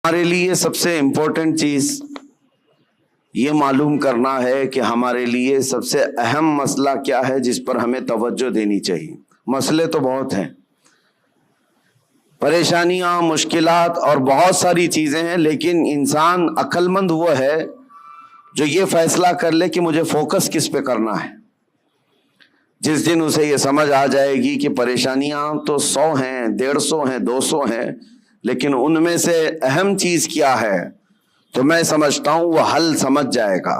ہمارے لیے سب سے امپورٹنٹ چیز یہ معلوم کرنا ہے کہ ہمارے لیے سب سے اہم مسئلہ کیا ہے جس پر ہمیں توجہ دینی چاہیے۔ مسئلے تو بہت ہیں، پریشانیاں، مشکلات اور بہت ساری چیزیں ہیں، لیکن انسان عقل مند وہ ہے جو یہ فیصلہ کر لے کہ مجھے فوکس کس پہ کرنا ہے۔ جس دن اسے یہ سمجھ آ جائے گی کہ پریشانیاں تو 100 ہیں، 150 ہیں، 200 ہیں، لیکن ان میں سے اہم چیز کیا ہے، تو میں سمجھتا ہوں وہ حل سمجھ جائے گا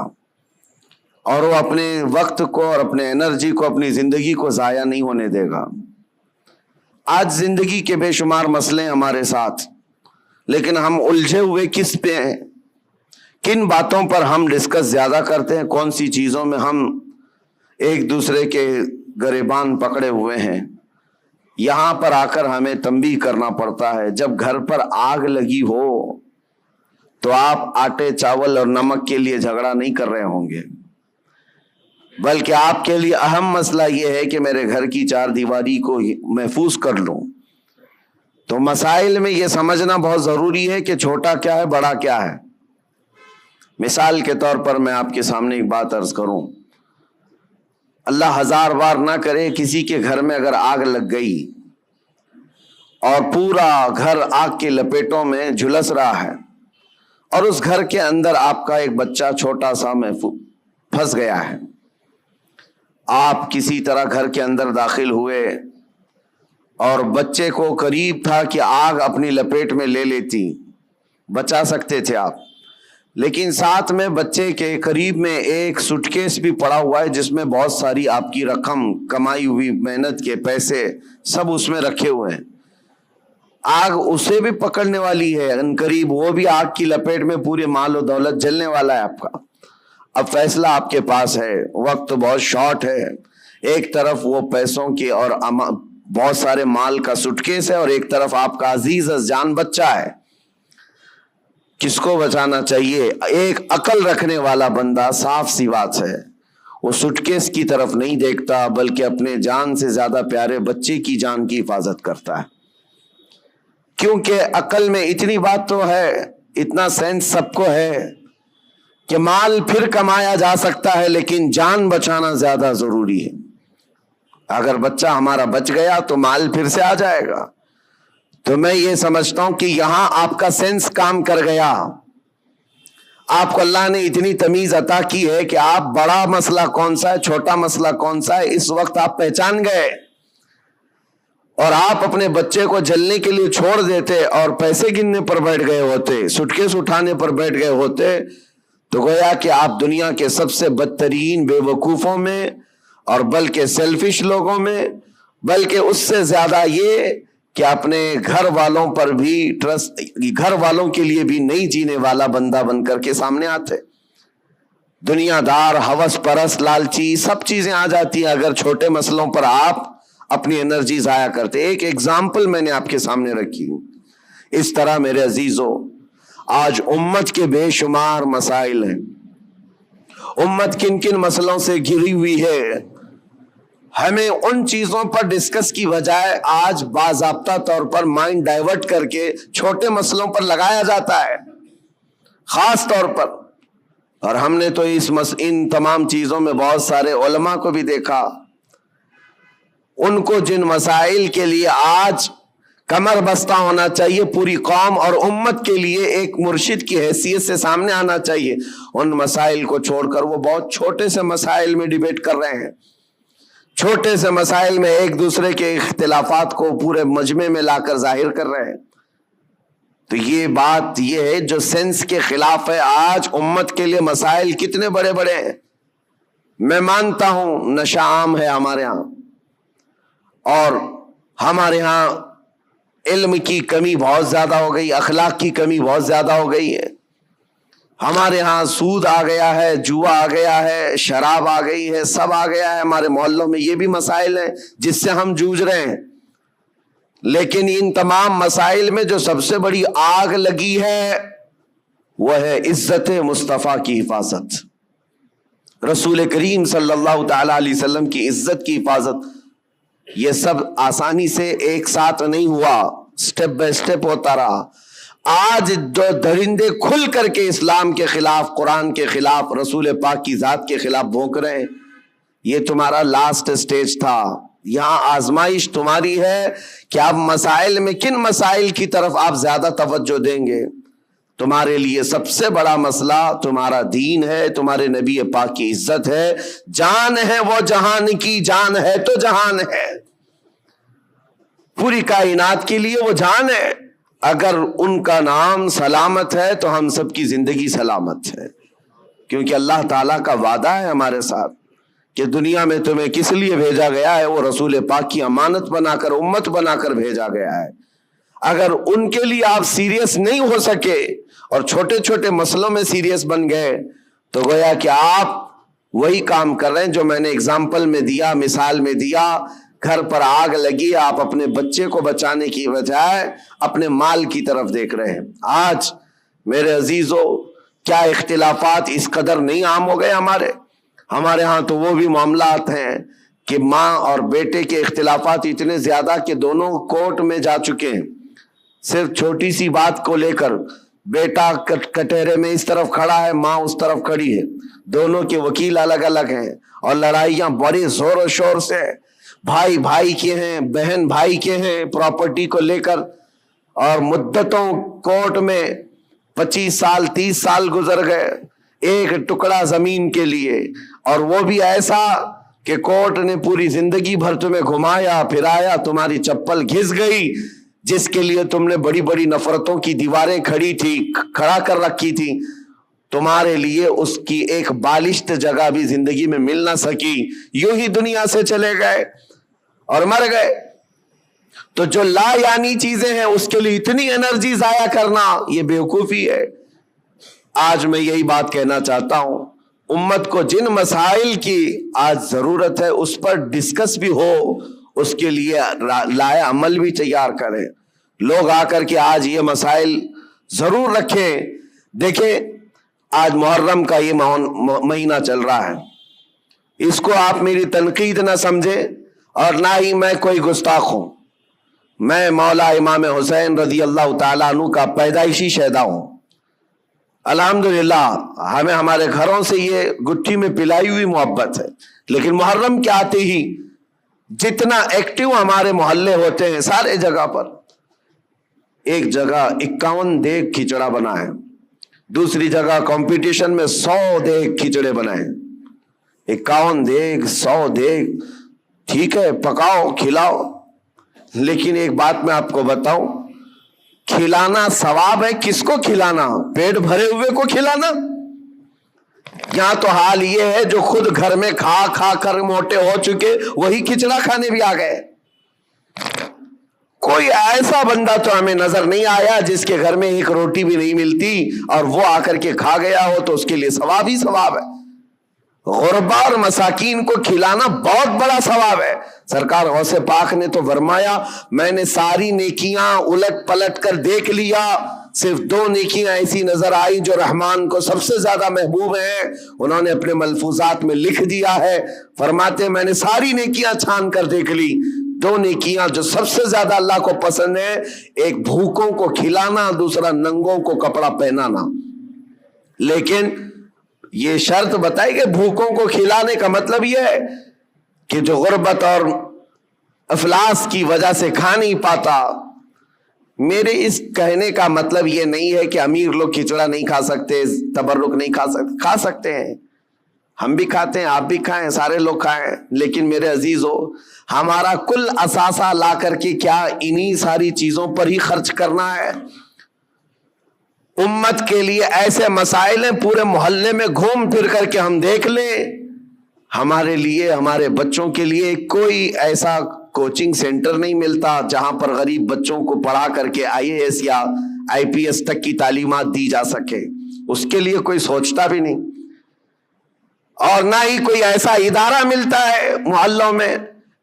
اور وہ اپنے وقت کو اور اپنے انرجی کو، اپنی زندگی کو ضائع نہیں ہونے دے گا۔ آج زندگی کے بے شمار مسئلے ہیں ہمارے ساتھ، لیکن ہم الجھے ہوئے کس پہ ہیں؟ کن باتوں پر ہم ڈسکس زیادہ کرتے ہیں؟ کون سی چیزوں میں ہم ایک دوسرے کے گریبان پکڑے ہوئے ہیں؟ یہاں پر آ کر ہمیں تنبیہ کرنا پڑتا ہے۔ جب گھر پر آگ لگی ہو تو آپ آٹے، چاول اور نمک کے لیے جھگڑا نہیں کر رہے ہوں گے، بلکہ آپ کے لیے اہم مسئلہ یہ ہے کہ میرے گھر کی چار دیواری کو محفوظ کر لوں۔ تو مسائل میں یہ سمجھنا بہت ضروری ہے کہ چھوٹا کیا ہے، بڑا کیا ہے۔ مثال کے طور پر میں آپ کے سامنے ایک بات عرض کروں، اللہ ہزار بار نہ کرے کسی کے گھر میں اگر آگ لگ گئی اور پورا گھر آگ کے لپیٹوں میں جھلس رہا ہے اور اس گھر کے اندر آپ کا ایک بچہ چھوٹا سا پھنس گیا ہے، آپ کسی طرح گھر کے اندر داخل ہوئے اور بچے کو قریب تھا کہ آگ اپنی لپیٹ میں لے لیتی، بچا سکتے تھے آپ، لیکن ساتھ میں بچے کے قریب میں ایک سوٹ کیس بھی پڑا ہوا ہے جس میں بہت ساری آپ کی رقم، کمائی ہوئی محنت کے پیسے سب اس میں رکھے ہوئے ہیں۔ آگ اسے بھی پکڑنے والی ہے، ان قریب وہ بھی آگ کی لپیٹ میں پورے مال و دولت جلنے والا ہے آپ کا۔ اب فیصلہ آپ کے پاس ہے، وقت بہت شارٹ ہے، ایک طرف وہ پیسوں کی اور بہت سارے مال کا سوٹ کیس ہے اور ایک طرف آپ کا عزیز از جان بچہ ہے۔ کس کو بچانا چاہیے؟ ایک عقل رکھنے والا بندہ، صاف سی بات ہے، وہ سوٹ کیس کی طرف نہیں دیکھتا بلکہ اپنے جان سے زیادہ پیارے بچے کی جان کی حفاظت کرتا ہے، کیونکہ عقل میں اتنی بات تو ہے، اتنا سینس سب کو ہے کہ مال پھر کمایا جا سکتا ہے لیکن جان بچانا زیادہ ضروری ہے۔ اگر بچہ ہمارا بچ گیا تو مال پھر سے آ جائے گا۔ تو میں یہ سمجھتا ہوں کہ یہاں آپ کا سینس کام کر گیا، آپ کو اللہ نے اتنی تمیز عطا کی ہے کہ آپ بڑا مسئلہ کون سا ہے، چھوٹا مسئلہ کون سا ہے، اس وقت آپ پہچان گئے اور آپ اپنے بچے کو جلنے کے لیے چھوڑ دیتے اور پیسے گننے پر بیٹھ گئے ہوتے، سوٹ کیس اٹھانے پر بیٹھ گئے ہوتے، تو گویا کہ آپ دنیا کے سب سے بدترین بے وقوفوں میں اور بلکہ سیلفش لوگوں میں، بلکہ اس سے زیادہ یہ کہ اپنے گھر والوں پر بھی ٹرسٹ، گھر والوں کے لیے بھی نہیں جینے والا بندہ بن کر کے سامنے آتے۔ دنیا دار، ہوس پرست، لالچی سب چیزیں آ جاتی ہیں اگر چھوٹے مسئلوں پر آپ اپنی انرجی ضائع کرتے۔ ایک ایگزامپل میں نے آپ کے سامنے رکھی، اس طرح میرے عزیزو آج امت کے بے شمار مسائل ہیں، امت کن کن مسئلوں سے گھری ہوئی ہے، ہمیں ان چیزوں پر ڈسکس کی بجائے آج باضابطہ طور پر مائنڈ ڈائیورٹ کر کے چھوٹے مسئلوں پر لگایا جاتا ہے خاص طور پر۔ اور ہم نے تو ان تمام چیزوں میں بہت سارے علماء کو بھی دیکھا، ان کو جن مسائل کے لیے آج کمر بستہ ہونا چاہیے، پوری قوم اور امت کے لیے ایک مرشد کی حیثیت سے سامنے آنا چاہیے، ان مسائل کو چھوڑ کر وہ بہت چھوٹے سے مسائل میں ڈیبیٹ کر رہے ہیں، چھوٹے سے مسائل میں ایک دوسرے کے اختلافات کو پورے مجمع میں لا کر ظاہر کر رہے ہیں۔ تو یہ بات یہ ہے جو سینس کے خلاف ہے۔ آج امت کے لیے مسائل کتنے بڑے بڑے ہیں، میں مانتا ہوں نشہ عام ہے ہمارے ہاں، اور ہمارے ہاں علم کی کمی بہت زیادہ ہو گئی، اخلاق کی کمی بہت زیادہ ہو گئی ہے، ہمارے ہاں سود آ گیا ہے، جوا آ گیا ہے، شراب آ گئی ہے، سب آ گیا ہے، ہمارے محلوں میں یہ بھی مسائل ہیں جس سے ہم جوجھ رہے ہیں۔ لیکن ان تمام مسائل میں جو سب سے بڑی آگ لگی ہے وہ ہے عزت مصطفیٰ کی حفاظت، رسول کریم صلی اللہ تعالی علیہ وسلم کی عزت کی حفاظت۔ یہ سب آسانی سے ایک ساتھ نہیں ہوا، سٹیپ بائی سٹیپ ہوتا رہا۔ آج جو درندے کھل کر کے اسلام کے خلاف، قرآن کے خلاف، رسول پاک کی ذات کے خلاف بھونک رہے ہیں، یہ تمہارا لاسٹ سٹیج تھا۔ یہاں آزمائش تمہاری ہے کہ آپ مسائل میں کن مسائل کی طرف آپ زیادہ توجہ دیں گے۔ تمہارے لیے سب سے بڑا مسئلہ تمہارا دین ہے، تمہارے نبی پاک کی عزت ہے، جان ہے وہ جہان کی، جان ہے تو جہان ہے، پوری کائنات کے لیے وہ جان ہے۔ اگر ان کا نام سلامت ہے تو ہم سب کی زندگی سلامت ہے، کیونکہ اللہ تعالیٰ کا وعدہ ہے ہمارے ساتھ کہ دنیا میں تمہیں کس لیے بھیجا گیا ہے، وہ رسول پاک کی امانت بنا کر، امت بنا کر بھیجا گیا ہے۔ اگر ان کے لیے آپ سیریس نہیں ہو سکے اور چھوٹے چھوٹے مسئلوں میں سیریس بن گئے تو گویا کہ آپ وہی کام کر رہے ہیں جو میں نے اگزامپل میں دیا، مثال میں دیا۔ گھر پر آگ لگی، آپ اپنے بچے کو بچانے کی بجائے اپنے مال کی طرف دیکھ رہے ہیں۔ آج میرے عزیزو، کیا اختلافات اس قدر نہیں عام ہو گئے ہمارے ہاں تو وہ بھی معاملات ہیں کہ ماں اور بیٹے کے اختلافات اتنے زیادہ کہ دونوں کورٹ میں جا چکے ہیں، صرف چھوٹی سی بات کو لے کر۔ بیٹا کٹہرے میں اس طرف کھڑا ہے، ماں اس طرف کھڑی ہے، دونوں کے وکیل الگ الگ ہیں، اور لڑائیاں بڑے زور و شور سے، بھائی بھائی کے ہیں، بہن بھائی کے ہیں، پراپرٹی کو لے کر، اور مدتوں کورٹ میں 25 سال 30 سال گزر گئے ایک ٹکڑا زمین کے لیے، اور وہ بھی ایسا کہ کورٹ نے پوری زندگی بھر تمہیں گھمایا پھرایا، تمہاری چپل گھس گئی، جس کے لیے تم نے بڑی بڑی نفرتوں کی دیواریں کھڑا کر رکھی تھی، تمہارے لیے اس کی ایک بالشت جگہ بھی زندگی میں مل نہ سکی، یوں ہی دنیا سے چلے گئے اور مر گئے۔ تو جو لا یعنی چیزیں ہیں اس کے لیے اتنی انرجی ضائع کرنا، یہ بیوقوفی ہے۔ آج میں یہی بات کہنا چاہتا ہوں، امت کو جن مسائل کی آج ضرورت ہے اس پر ڈسکس بھی ہو، اس کے لیے لائے عمل بھی تیار کریں۔ لوگ آ کر کے آج یہ مسائل ضرور رکھیں۔ دیکھیں، آج محرم کا یہ مہینہ چل رہا ہے، اس کو آپ میری تنقید نہ سمجھیں اور نہ ہی میں کوئی گستاخ ہوں۔ میں مولا امام حسین رضی اللہ تعالیٰ عنہ کا پیدائشی شہدا ہوں۔ الحمدللہ ہمیں ہمارے گھروں سے یہ گٹھی میں پلائی ہوئی محبت ہے، لیکن محرم کے آتے ہی جتنا ایکٹیو ہمارے محلے ہوتے ہیں، سارے جگہ پر ایک جگہ 51 دیگ کھچڑا بنا ہے، دوسری جگہ کمپٹیشن میں 100 دیگ کھچڑے بنائے، 51 دیگ 100 دیگ، ٹھیک ہے، پکاؤ کھلاؤ، لیکن ایک بات میں آپ کو بتاؤں، کھلانا ثواب ہے۔ کس کو کھلانا؟ پیٹ بھرے ہوئے کو کھلانا؟ یہاں تو حال یہ ہے جو خود گھر میں کھا کھا کر موٹے ہو چکے وہی کھچڑا کھانے بھی آ گئے۔ کوئی ایسا بندہ تو ہمیں نظر نہیں آیا جس کے گھر میں ایک روٹی بھی نہیں ملتی اور وہ آ کر کے کھا گیا ہو تو اس کے لیے ثواب ہی ثواب ہے۔ غربا اور مساکین کو کھلانا بہت بڑا ثواب ہے۔ سرکار غوث پاک نے تو فرمایا، میں نے ساری نیکیاں الٹ پلٹ کر دیکھ لیا، صرف 2 نیکیاں ایسی نظر آئی جو رحمان کو سب سے زیادہ محبوب ہیں۔ انہوں نے اپنے ملفوظات میں لکھ دیا ہے، فرماتے میں نے ساری نیکیاں چھان کر دیکھ لی، 2 نیکیاں جو سب سے زیادہ اللہ کو پسند ہے، ایک بھوکوں کو کھلانا، دوسرا ننگوں کو کپڑا پہنانا۔ لیکن یہ شرط بتائی کہ بھوکوں کو کھلانے کا مطلب یہ ہے کہ جو غربت اور افلاس کی وجہ سے کھا نہیں پاتا۔ میرے اس کہنے کا مطلب یہ نہیں ہے کہ امیر لوگ کھچڑا نہیں کھا سکتے، تبرک نہیں کھا سکتے ہیں، ہم بھی کھاتے ہیں، آپ بھی کھائیں، سارے لوگ کھائیں، لیکن میرے عزیزو، ہمارا کل اثاثہ لا کر کے کیا انہی ساری چیزوں پر ہی خرچ کرنا ہے؟ امت کے لیے ایسے مسائل ہیں، پورے محلے میں گھوم پھر کر کے ہم دیکھ لیں، ہمارے لیے، ہمارے بچوں کے لیے کوئی ایسا کوچنگ سینٹر نہیں ملتا جہاں پر غریب بچوں کو پڑھا کر کے IAS یا IPS تک کی تعلیمات دی جا سکے، اس کے لیے کوئی سوچتا بھی نہیں۔ اور نہ ہی کوئی ایسا ادارہ ملتا ہے محلوں میں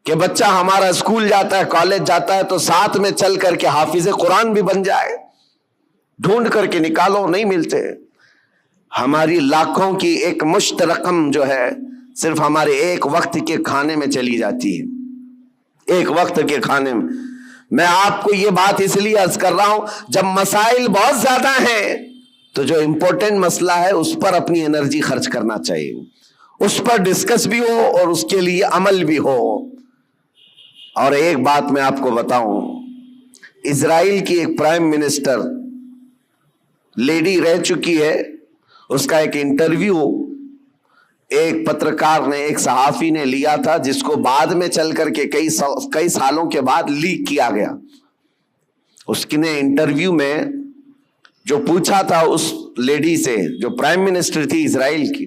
کہ بچہ ہمارا اسکول جاتا ہے، کالج جاتا ہے تو ساتھ میں چل کر کے حافظ قرآن بھی بن جائے، ڈھونڈ کر کے نکالو، نہیں ملتے۔ ہماری لاکھوں کی ایک مشت رقم جو ہے صرف ہمارے ایک وقت کے کھانے میں چلی جاتی ہے، ایک وقت کے کھانے میں۔ میں آپ کو یہ بات اس لیے عرض کر رہا ہوں، جب مسائل بہت زیادہ ہیں تو جو امپورٹنٹ مسئلہ ہے اس پر اپنی انرجی خرچ کرنا چاہیے، اس پر ڈسکس بھی ہو اور اس کے لیے عمل بھی ہو۔ اور ایک بات میں آپ کو بتاؤں، اسرائیل کی ایک پرائم منسٹر لیڈی رہ چکی ہے، اس کا ایک انٹرویو ایک پترکار نے، ایک صحافی نے لیا تھا، جس کو بعد میں چل کر کے کئی سالوں کے بعد لیک کیا گیا۔ اس نے انٹرویو میں جو پوچھا تھا اس لیڈی سے، جو پرائم منسٹر تھی اسرائیل کی،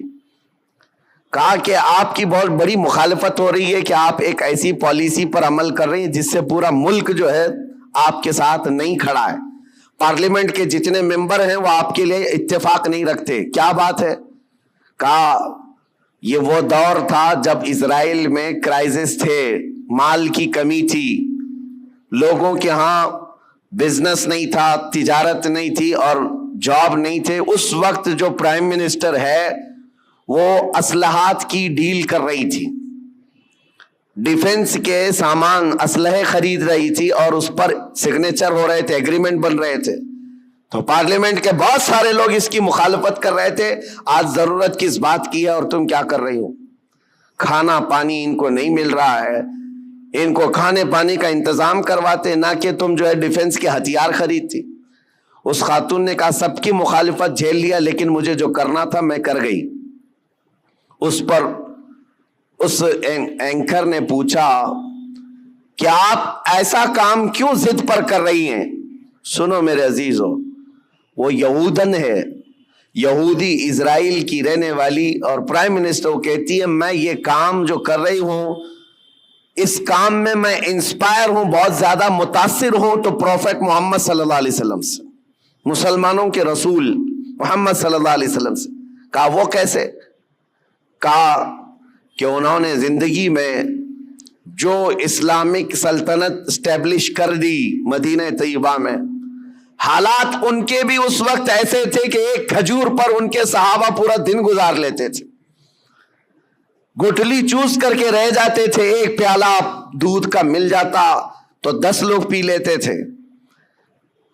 کہا کہ آپ کی بہت بڑی مخالفت ہو رہی ہے کہ آپ ایک ایسی پالیسی پر عمل کر رہی ہیں جس سے پورا ملک جو ہے آپ کے ساتھ نہیں کھڑا ہے، پارلیمنٹ کے جتنے ممبر ہیں وہ آپ کے لیے اتفاق نہیں رکھتے، کیا بات ہے؟ کہا یہ وہ دور تھا جب اسرائیل میں کرائسس تھے، مال کی کمی تھی، لوگوں کے ہاں بزنس نہیں تھا، تجارت نہیں تھی اور جاب نہیں تھے۔ اس وقت جو پرائم منسٹر ہے وہ اسلحات کی ڈیل کر رہی تھی، ڈیفنس کے سامان، اسلحے خرید رہی تھی اور اس پر سگنیچر ہو رہے تھے، ایگریمنٹ بن رہے تھے۔ تو پارلیمنٹ کے بہت سارے لوگ اس کی مخالفت کر رہے تھے، آج ضرورت کس بات کی ہے اور تم کیا کر رہی ہو؟ کھانا پانی ان کو نہیں مل رہا ہے، ان کو کھانے پانی کا انتظام کرواتے، نہ کہ تم جو ہے ڈیفنس کے ہتھیار خریدتی۔ اس خاتون نے کہا سب کی مخالفت جھیل لیا، لیکن مجھے جو کرنا تھا میں کر گئی۔ اس پر اس اینکر نے پوچھا کہ آپ ایسا کام کیوں ضد پر کر رہی ہیں؟ سنو میرے عزیزو، وہ یہودن ہے، یہودی، اسرائیل کی رہنے والی، اور پرائم منسٹر وہ کہتی ہے میں یہ کام جو کر رہی ہوں اس کام میں میں انسپائر ہوں، بہت زیادہ متاثر ہوں تو پروفیٹ محمد صلی اللہ علیہ وسلم سے، مسلمانوں کے رسول محمد صلی اللہ علیہ وسلم سے۔ کہا وہ کیسے؟ کہا کہ انہوں نے زندگی میں جو اسلامک سلطنت اسٹیبلش کر دی مدینہ طیبہ میں، حالات ان کے بھی اس وقت ایسے تھے کہ ایک کھجور پر ان کے صحابہ پورا دن گزار لیتے تھے، گٹلی چوس کر کے رہ جاتے تھے، ایک پیالہ دودھ کا مل جاتا تو 10 لوگ پی لیتے تھے۔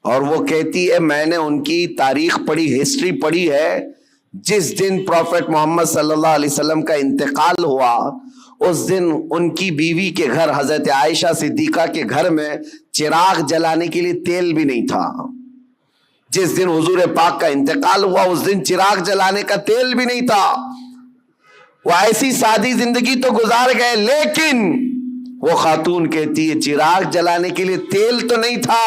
اور وہ کہتی ہے میں نے ان کی تاریخ پڑھی، ہسٹری پڑھی ہے، جس دن پروفیٹ محمد صلی اللہ علیہ وسلم کا انتقال ہوا اس دن ان کی بیوی کے گھر، حضرت عائشہ صدیقہ کے گھر میں چراغ جلانے کے لیے تیل بھی نہیں تھا۔ جس دن حضور پاک کا انتقال ہوا اس دن چراغ جلانے کا تیل بھی نہیں تھا۔ وہ ایسی سادی زندگی تو گزار گئے، لیکن وہ خاتون کہتی ہے چراغ جلانے کے لیے تیل تو نہیں تھا،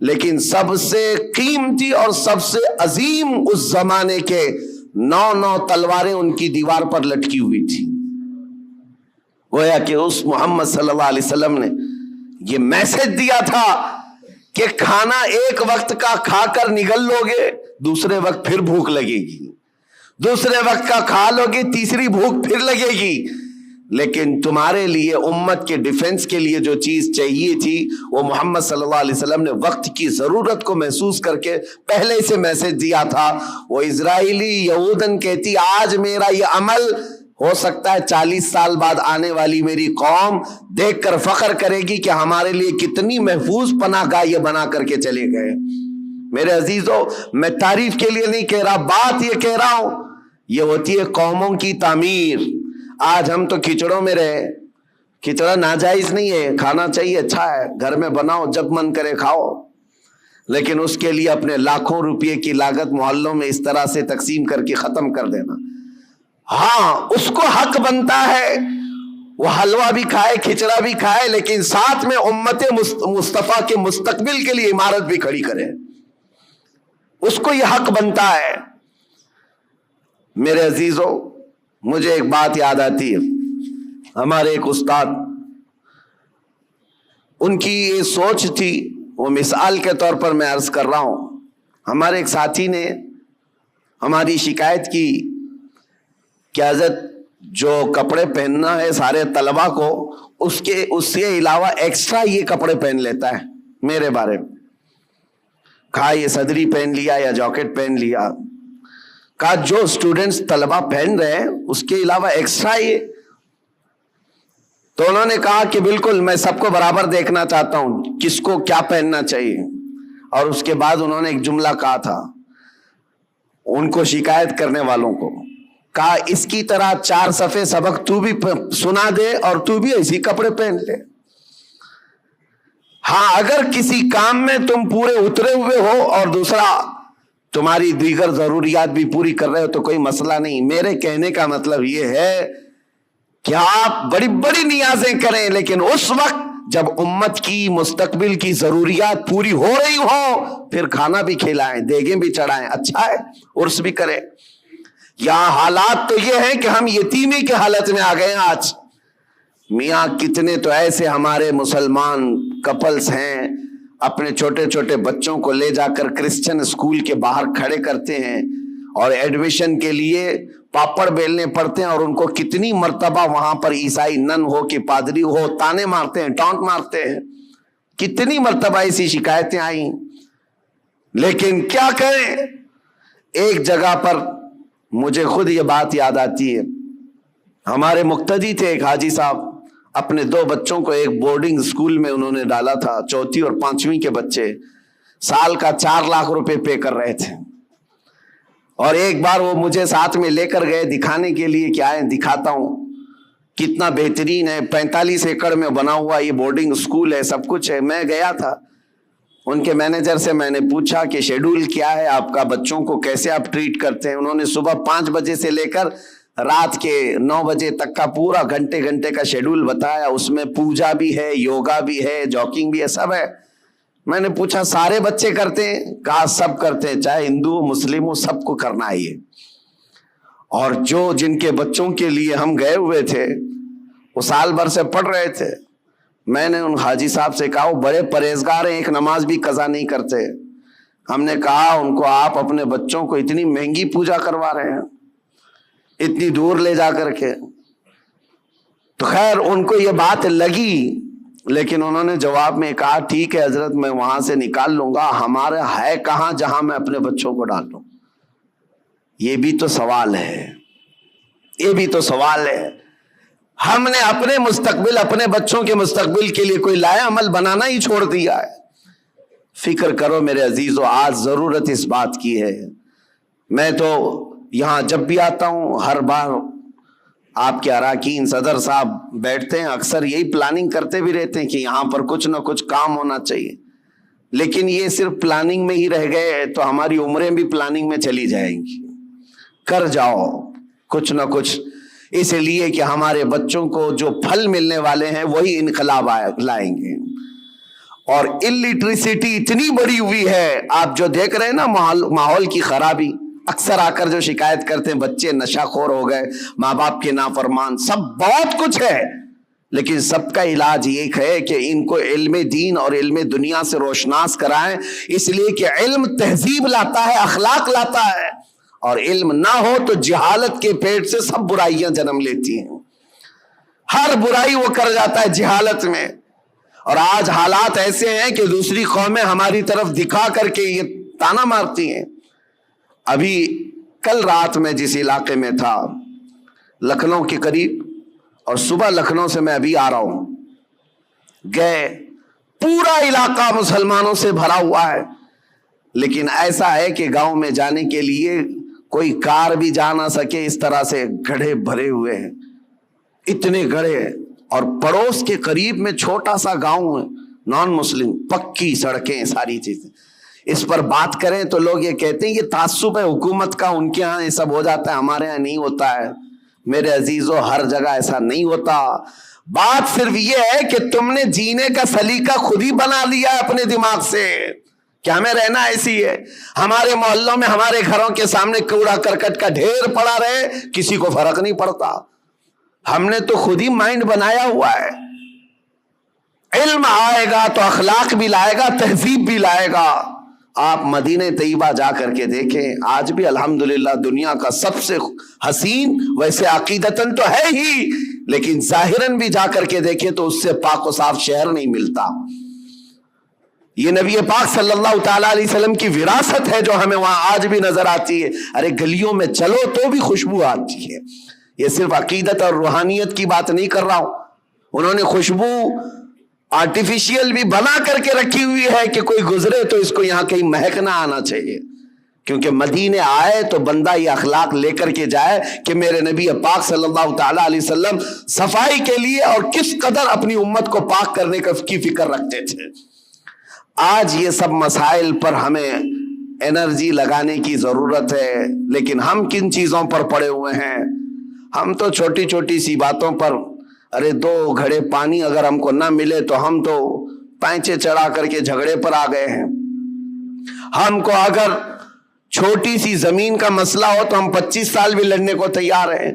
لیکن سب سے قیمتی اور سب سے عظیم اس زمانے کے 9 تلواریں ان کی دیوار پر لٹکی ہوئی تھی۔ گویا کہ اس محمد صلی اللہ علیہ وسلم نے یہ میسج دیا تھا کہ کھانا ایک وقت کا کھا کر نگل لوگے، دوسرے وقت پھر بھوک لگے گی، دوسرے وقت کا کھا لوگے، تیسری بھوک پھر لگے گی، لیکن تمہارے لیے امت کے ڈیفنس کے لیے جو چیز چاہیے تھی وہ محمد صلی اللہ علیہ وسلم نے وقت کی ضرورت کو محسوس کر کے پہلے سے میسج دیا تھا۔ وہ اسرائیلی یہودن کہتی آج میرا یہ عمل ہو سکتا ہے 40 سال بعد آنے والی میری قوم دیکھ کر فخر کرے گی کہ ہمارے لیے کتنی محفوظ پناہ گاہ یہ بنا کر کے چلے گئے۔ میرے عزیزو، میں تعریف کے لیے نہیں کہہ رہا، بات یہ کہہ رہا ہوں، یہ ہوتی ہے قوموں کی تعمیر۔ آج ہم تو کھچڑوں میں رہے، کھچڑا ناجائز نہیں ہے، کھانا چاہیے، اچھا ہے، گھر میں بناؤ، جب من کرے کھاؤ، لیکن اس کے لیے اپنے لاکھوں روپے کی لاگت محلوں میں اس طرح سے تقسیم کر کے ختم کر دینا۔ ہاں اس کو حق بنتا ہے وہ حلوہ بھی کھائے، کھچڑا بھی کھائے، لیکن ساتھ میں امت مصطفیٰ کے مستقبل کے لیے عمارت بھی کھڑی کرے، اس کو یہ حق بنتا ہے۔ میرے عزیزو، مجھے ایک بات یاد آتی ہے، ہمارے ایک استاد، ان کی یہ سوچ تھی، وہ مثال کے طور پر میں عرض کر رہا ہوں، ہمارے ایک ساتھی نے ہماری شکایت کی کہ حضرت جو کپڑے پہننا ہے سارے طلبہ کو، اس کے علاوہ ایکسٹرا یہ کپڑے پہن لیتا ہے میرے بارے میں۔ کہا یہ صدری پہن لیا یا جاکٹ پہن لیا، کہا جو سٹوڈنٹس طلبہ پہن رہے ہیں اس کے علاوہ ایکسٹرا یہ۔ تو انہوں نے کہا کہ بالکل میں سب کو برابر دیکھنا چاہتا ہوں، کس کو کیا پہننا چاہیے. اور اس کے بعد انہوں نے ایک جملہ کہا تھا ان کو شکایت کرنے والوں کو، کہا اس کی طرح 4 صفحے سبق تو بھی سنا دے اور تو بھی ایسی کپڑے پہن لے. ہاں اگر کسی کام میں تم پورے اترے ہوئے ہو اور دوسرا تمہاری دیگر ضروریات بھی پوری کر رہے ہو تو کوئی مسئلہ نہیں. میرے کہنے کا مطلب یہ ہے کہ آپ بڑی بڑی نیازیں کریں، لیکن اس وقت جب امت کی مستقبل کی ضروریات پوری ہو رہی ہو پھر کھانا بھی کھلائیں، دیگیں بھی چڑھائیں، اچھا ہے، عرس بھی کریں. یہاں حالات تو یہ ہے کہ ہم یتیمی کے حالت میں آ گئے ہیں آج. میاں کتنے تو ایسے ہمارے مسلمان کپلز ہیں اپنے چھوٹے چھوٹے بچوں کو لے جا کر کرسچن اسکول کے باہر کھڑے کرتے ہیں اور ایڈمیشن کے لیے پاپڑ بیلنے پڑتے ہیں، اور ان کو کتنی مرتبہ وہاں پر عیسائی نن ہو کہ پادری ہو تانے مارتے ہیں، ٹانٹ مارتے ہیں. کتنی مرتبہ ایسی شکایتیں آئیں. لیکن کیا کریں، ایک جگہ پر مجھے خود یہ بات یاد آتی ہے. ہمارے مقتدی تھے ایک حاجی صاحب، اپنے 2 بچوں کو ایک بورڈنگ اسکول میں انہوں نے ڈالا تھا، 4 اور 5ویں کے بچے، سال کا 4 لاکھ روپے پے کر رہے تھے. اور ایک بار وہ مجھے ساتھ میں لے کر گئے دکھانے کے لیے کہ آئیں دکھاتا ہوں کتنا بہترین ہے، 45 ایکڑ میں بنا ہوا یہ بورڈنگ اسکول ہے، سب کچھ ہے. میں گیا تھا ان کے مینیجر سے، میں نے پوچھا کہ شیڈول کیا ہے آپ کا، بچوں کو کیسے آپ ٹریٹ کرتے ہیں. انہوں نے صبح 5 بجے سے لے کر رات کے 9 بجے تک کا پورا گھنٹے کا شیڈول بتایا. اس میں پوجا بھی ہے، یوگا بھی ہے، جاگنگ بھی ہے، سب ہے. میں نے پوچھا سارے بچے کرتے ہیں؟ کہا سب کرتے ہیں، چاہے ہندو مسلم ہو، سب کو کرنا ہے یہ. اور جن کے بچوں کے لیے ہم گئے ہوئے تھے وہ سال بھر سے پڑھ رہے تھے. میں نے ان حاجی صاحب سے کہا وہ بڑے پرہیزگار ہیں، ایک نماز بھی قضا نہیں کرتے. ہم نے کہا ان کو آپ اپنے بچوں کو اتنی مہنگی پوجا کروا رہے ہیں اتنی دور لے جا کر کے. تو خیر ان کو یہ بات لگی، لیکن انہوں نے جواب میں کہا ٹھیک ہے حضرت میں وہاں سے نکال لوں گا، ہمارا ہے کہاں جہاں میں اپنے بچوں کو ڈال دوں. یہ بھی تو سوال ہے، یہ بھی تو سوال ہے. ہم نے اپنے مستقبل، اپنے بچوں کے مستقبل کے لیے کوئی لایا عمل بنانا ہی چھوڑ دیا ہے. فکر کرو میرے عزیزو، آج ضرورت اس بات کی ہے. میں تو یہاں جب بھی آتا ہوں ہر بار آپ کے اراکین صدر صاحب بیٹھتے ہیں، اکثر یہی پلاننگ کرتے بھی رہتے ہیں کہ یہاں پر کچھ نہ کچھ کام ہونا چاہیے. لیکن یہ صرف پلاننگ میں ہی رہ گئے تو ہماری عمریں بھی پلاننگ میں چلی جائیں گی. کر جاؤ کچھ نہ کچھ، اس لیے کہ ہمارے بچوں کو جو پھل ملنے والے ہیں وہی انقلاب لائیں گے. اور الٹریسٹی اتنی بڑی ہوئی ہے، آپ جو دیکھ رہے ہیں نا ماحول کی خرابی. اکثر آ کر جو شکایت کرتے ہیں بچے نشہ خور ہو گئے، ماں باپ کے نافرمان، سب بہت کچھ ہے. لیکن سب کا علاج یہ ہے کہ ان کو علم دین اور علم دنیا سے روشناس کرائیں، اس لیے کہ علم تہذیب لاتا ہے، اخلاق لاتا ہے. اور علم نہ ہو تو جہالت کے پیٹ سے سب برائیاں جنم لیتی ہیں. ہر برائی وہ کر جاتا ہے جہالت میں. اور آج حالات ایسے ہیں کہ دوسری قومیں ہماری طرف دکھا کر کے یہ تانا مارتی ہیں. ابھی کل رات میں جس علاقے میں تھا لکھنؤ کے قریب، اور صبح لکھنؤ سے میں ابھی آ رہا ہوں، گئے پورا علاقہ مسلمانوں سے بھرا ہوا ہے. لیکن ایسا ہے کہ گاؤں میں جانے کے لیے کوئی کار بھی جا نہ سکے، اس طرح سے گڑھے بھرے ہوئے ہیں، اتنے گڑھے. اور پڑوس کے قریب میں چھوٹا سا گاؤں ہے نان مسلم، پکی سڑکیں، ساری چیزیں. اس پر بات کریں تو لوگ یہ کہتے ہیں یہ تعصب ہے حکومت کا، ان کے ہاں یہ سب ہو جاتا ہے، ہمارے ہاں نہیں ہوتا ہے. میرے عزیزو ہر جگہ ایسا نہیں ہوتا. بات صرف یہ ہے کہ تم نے جینے کا سلیقہ خود ہی بنا لیا اپنے دماغ سے کہ ہمیں رہنا ایسی ہے. ہمارے محلوں میں، ہمارے گھروں کے سامنے کوڑا کرکٹ کا ڈھیر پڑا رہے، کسی کو فرق نہیں پڑتا. ہم نے تو خود ہی مائنڈ بنایا ہوا ہے. علم آئے گا تو اخلاق بھی لائے گا، تہذیب بھی لائے گا. آپ مدینہ طیبہ جا کر کے دیکھیں، آج بھی الحمدللہ دنیا کا سب سے حسین، ویسے عقیدتاً تو ہے ہی لیکن ظاہراً بھی جا کر کے دیکھیں تو اس سے پاک و صاف شہر نہیں ملتا. یہ نبی پاک صلی اللہ تعالیٰ علیہ وسلم کی وراثت ہے جو ہمیں وہاں آج بھی نظر آتی ہے. ارے گلیوں میں چلو تو بھی خوشبو آتی ہے. یہ صرف عقیدت اور روحانیت کی بات نہیں کر رہا ہوں، انہوں نے خوشبو آرٹیفیشیل بھی بنا کر کے رکھی ہوئی ہے کہ کوئی گزرے تو اس کو یہاں کہیں مہک نہ آنا چاہیے، کیونکہ مدینے آئے تو بندہ یہ اخلاق لے کر کے جائے کہ میرے نبی پاک صلی اللہ تعالی علیہ وسلم صفائی کے لیے اور کس قدر اپنی امت کو پاک کرنے کی فکر رکھتے تھے۔ آج یہ سب مسائل پر ہمیں انرجی لگانے کی ضرورت ہے، لیکن ہم کن چیزوں پر پڑے ہوئے ہیں؟ ہم تو چھوٹی چھوٹی سی باتوں پر، ارے 2 گھڑے پانی اگر ہم کو نہ ملے تو ہم تو پینچے چڑھا کر کے جھگڑے پر آ گئے ہیں۔ ہم کو اگر چھوٹی سی زمین کا مسئلہ ہو تو ہم 25 سال بھی لڑنے کو تیار ہیں۔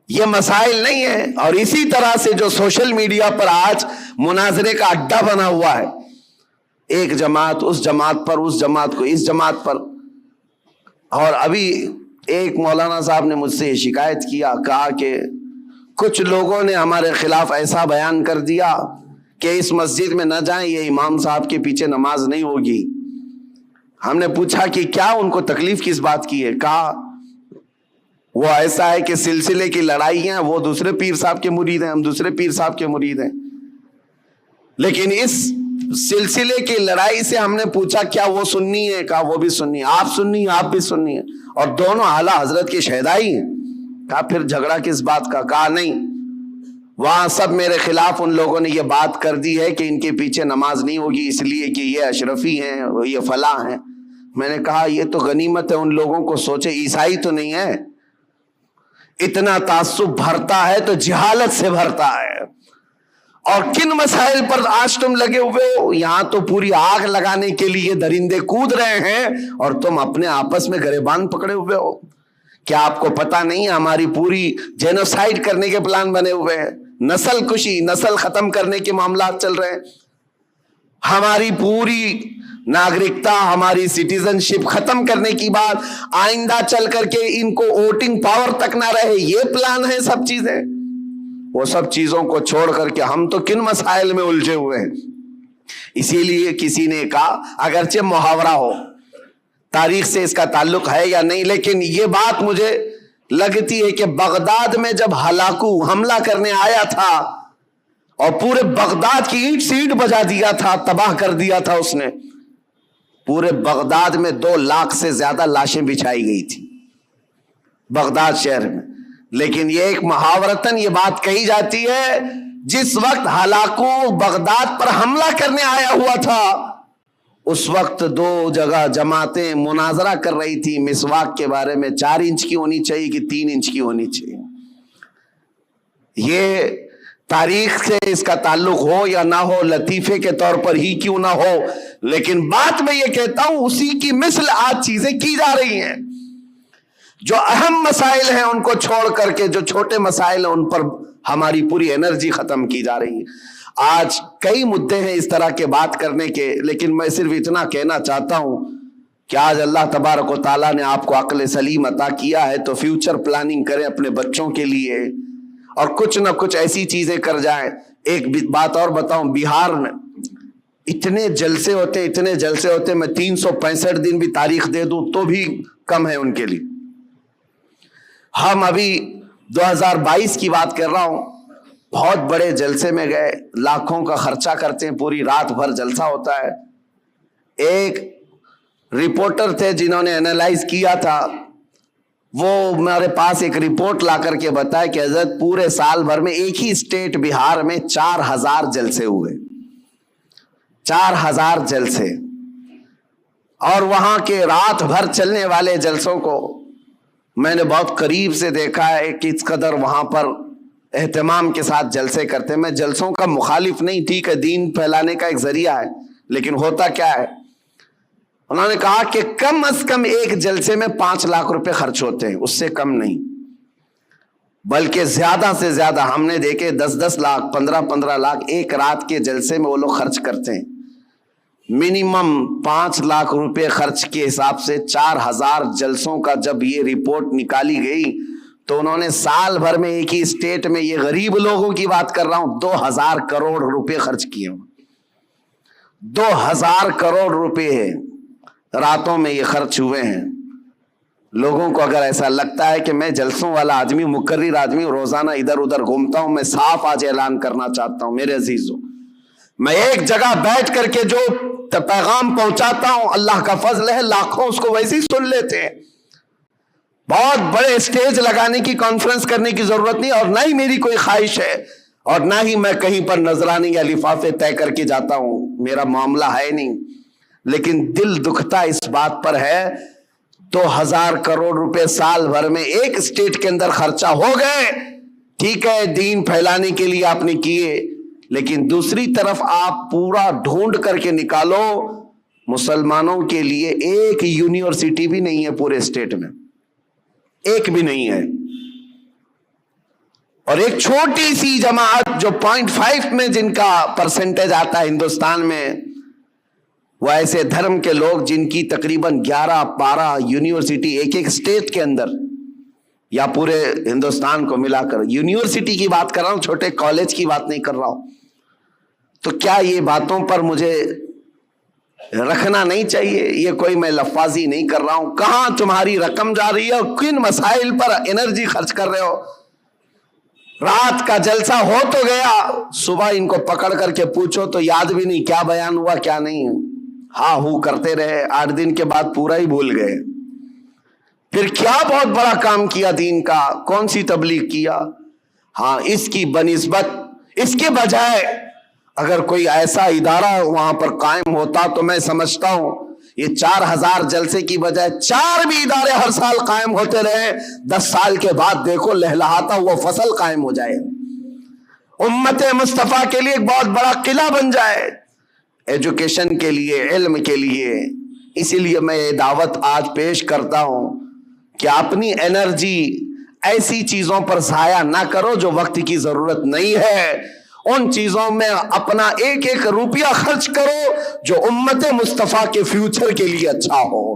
یہ مسائل نہیں ہیں۔ اور اسی طرح سے جو سوشل میڈیا پر آج مناظرے کا اڈا بنا ہوا ہے، ایک جماعت اس جماعت پر، اس جماعت کو اس جماعت پر، اور ابھی ایک مولانا صاحب نے مجھ سے یہ شکایت کیا، کہا کہ کچھ لوگوں نے ہمارے خلاف ایسا بیان کر دیا کہ اس مسجد میں نہ جائیں، یہ امام صاحب کے پیچھے نماز نہیں ہوگی۔ ہم نے پوچھا کہ کیا ان کو تکلیف کس بات کی ہے؟ کہا وہ ایسا ہے کہ سلسلے کی لڑائی ہیں، وہ دوسرے پیر صاحب کے مرید ہیں، ہم دوسرے پیر صاحب کے مرید ہیں، لیکن اس سلسلے کی لڑائی سے ہم نے پوچھا کیا وہ سنی ہے؟ کہا وہ بھی سنی ہے، آپ سنی ہیں، آپ بھی سنی ہیں، اور دونوں اعلیٰ حضرت کے شہدائی ہیں۔ کہا پھر جھگڑا کس بات کا؟ کہا نہیں، وہاں سب میرے خلاف ان لوگوں نے یہ بات کر دی ہے کہ ان کے پیچھے نماز نہیں ہوگی اس لیے کہ یہ اشرفی ہیں، یہ فلاں ہیں۔ میں نے کہا یہ تو غنیمت ہے ان لوگوں کو، سوچے عیسائی تو نہیں ہے۔ اتنا تعصب بھرتا ہے تو جہالت سے بھرتا ہے۔ اور کن مسائل پر آج تم لگے ہوئے ہو؟ یہاں تو پوری آگ لگانے کے لیے درندے کود رہے ہیں اور تم اپنے آپس میں گریبان پکڑے ہوئے ہو۔ کیا آپ کو پتا نہیں ہے ہماری پوری جینوسائیڈ کرنے کے پلان بنے ہوئے ہیں، نسل کشی، نسل ختم کرنے کے معاملات چل رہے ہیں، ہماری پوری ناگرکتا، ہماری سٹیزن شپ ختم کرنے کی بات، آئندہ چل کر کے ان کو ووٹنگ پاور تک نہ رہے، یہ پلان ہے سب چیزیں۔ وہ سب چیزوں کو چھوڑ کر کے ہم تو کن مسائل میں الجھے ہوئے ہیں۔ اسی لیے کسی نے کہا، اگرچہ محاورہ ہو، تاریخ سے اس کا تعلق ہے یا نہیں، لیکن یہ بات مجھے لگتی ہے کہ بغداد میں جب ہلاکو حملہ کرنے آیا تھا اور پورے بغداد کی اینٹ سے اینٹ بجا دیا تھا، تباہ کر دیا تھا اس نے، پورے بغداد میں 2 لاکھ سے زیادہ لاشیں بچھائی گئی تھی بغداد شہر میں۔ لیکن یہ ایک محاورتاً یہ بات کہی جاتی ہے، جس وقت ہلاکو بغداد پر حملہ کرنے آیا ہوا تھا اس وقت 2 جگہ جماعتیں مناظرہ کر رہی تھی مسواک کے بارے میں، 4 انچ کی ہونی چاہیے کہ 3 انچ کی ہونی چاہیے۔ یہ تاریخ سے اس کا تعلق ہو یا نہ ہو، لطیفے کے طور پر ہی کیوں نہ ہو، لیکن بات میں یہ کہتا ہوں اسی کی مثل آج چیزیں کی جا رہی ہیں۔ جو اہم مسائل ہیں ان کو چھوڑ کر کے جو چھوٹے مسائل ہیں ان پر ہماری پوری انرجی ختم کی جا رہی ہے۔ آج کئی مدعے ہیں اس طرح کے بات کرنے کے، لیکن میں صرف اتنا کہنا چاہتا ہوں کہ آج اللہ تبارک و تعالیٰ نے آپ کو عقل سلیم عطا کیا ہے تو فیوچر پلاننگ کریں اپنے بچوں کے لیے اور کچھ نہ کچھ ایسی چیزیں کر جائیں۔ ایک بات اور بتاؤں، بہار میں اتنے جلسے ہوتے میں 365 دن بھی تاریخ دے دوں تو بھی کم ہے ان کے لیے۔ ہم ابھی 2022 کی بات کر رہا ہوں، بہت بڑے جلسے میں گئے، لاکھوں کا خرچہ کرتے ہیں، پوری رات بھر جلسہ ہوتا ہے۔ ایک رپورٹر تھے جنہوں نے انالائز کیا تھا، وہ ہمارے پاس ایک رپورٹ لا کر کے بتایا کہ حضرت پورے سال بھر میں ایک ہی اسٹیٹ بہار میں 4000 جلسے ہوئے، 4000 جلسے، اور وہاں کے رات بھر چلنے والے جلسوں کو میں نے بہت قریب سے دیکھا ہے کہ اس قدر وہاں پر اہتمام کے ساتھ جلسے کرتے ہیں۔ میں جلسوں کا مخالف نہیں، ٹھیک ہے، دین پھیلانے کا ایک ذریعہ ہے، لیکن ہوتا کیا ہے، انہوں نے کہا کہ کم از کم ایک جلسے میں 5 لاکھ روپے خرچ ہوتے ہیں، اس سے کم نہیں، بلکہ زیادہ سے زیادہ ہم نے دیکھے 10-10 لاکھ 15-15 لاکھ ایک رات کے جلسے میں وہ لوگ خرچ کرتے ہیں۔ منیمم 5 لاکھ روپے خرچ کے حساب سے 4000 جلسوں کا جب یہ رپورٹ نکالی گئی تو انہوں نے سال بھر میں ایک ہی اسٹیٹ میں، یہ غریب لوگوں کی بات کر رہا ہوں، 2000 کروڑ روپے خرچ کیے، 2000 کروڑ روپے راتوں میں یہ خرچ ہوئے ہیں۔ لوگوں کو اگر ایسا لگتا ہے کہ میں جلسوں والا آدمی، مقرر آدمی، روزانہ ادھر ادھر گھومتا ہوں، میں صاف آج اعلان کرنا چاہتا ہوں میرے عزیزوں، میں ایک جگہ بیٹھ کر کے جو پیغام پہنچاتا ہوں اللہ کا فضل ہے، لاکھوں اس کو ویسے ہی سن لیتے ہیں۔ بہت بڑے اسٹیج لگانے کی، کانفرنس کرنے کی ضرورت نہیں، اور نہ ہی میری کوئی خواہش ہے، اور نہ ہی میں کہیں پر نذرانے یا لفافے طے کر کے جاتا ہوں، میرا معاملہ ہے نہیں، لیکن دل دکھتا اس بات پر ہے۔ تو 1000 کروڑ روپے سال بھر میں ایک اسٹیٹ کے اندر خرچہ ہو گئے، ٹھیک ہے، دین پھیلانے کے لیے آپ نے کیے، لیکن دوسری طرف آپ پورا ڈھونڈ کر کے نکالو، مسلمانوں کے لیے ایک یونیورسٹی بھی نہیں ہے پورے اسٹیٹ میں، ایک بھی نہیں ہے، اور ایک چھوٹی سی جماعت جو 0.5 میں جن کا پرسنٹیج آتا ہے ہندوستان میں، وہ ایسے دھرم کے لوگ جن کی تقریباً 11-12 یونیورسٹی ایک ایک اسٹیٹ کے اندر یا پورے ہندوستان کو ملا کر، یونیورسٹی کی بات کر رہا ہوں، چھوٹے کالج کی بات نہیں کر رہا ہوں۔ تو کیا یہ باتوں پر مجھے رکھنا نہیں چاہیے؟ یہ کوئی میں لفاظی نہیں کر رہا ہوں، کہاں تمہاری رقم جا رہی ہے اور کن مسائل پر انرجی خرچ کر رہے ہو؟ رات کا جلسہ ہو تو گیا، صبح ان کو پکڑ کر کے پوچھو تو یاد بھی نہیں کیا بیان ہوا کیا نہیں، ہاں ہو کرتے رہے، 8 دن کے بعد پورا ہی بھول گئے۔ پھر کیا بہت بڑا کام کیا دین کا، کون سی تبلیغ کیا؟ ہاں، اس کی بنسبت، اس کے بجائے اگر کوئی ایسا ادارہ وہاں پر قائم ہوتا تو میں سمجھتا ہوں یہ 4000 جلسے کی بجائے 4 بھی ادارے ہر سال قائم ہوتے رہے، 10 سال کے بعد دیکھو لہلہاتا ہوا فصل قائم ہو جائے، امت مصطفیٰ کے لیے ایک بہت بڑا قلعہ بن جائے، ایجوکیشن کے لیے، علم کے لیے۔ اسی لیے میں یہ دعوت آج پیش کرتا ہوں کہ اپنی انرجی ایسی چیزوں پر ضائع نہ کرو جو وقت کی ضرورت نہیں ہے، ان چیزوں میں اپنا ایک ایک روپیہ خرچ کرو جو امت مصطفیٰ کے فیوچر کے لیے اچھا ہو۔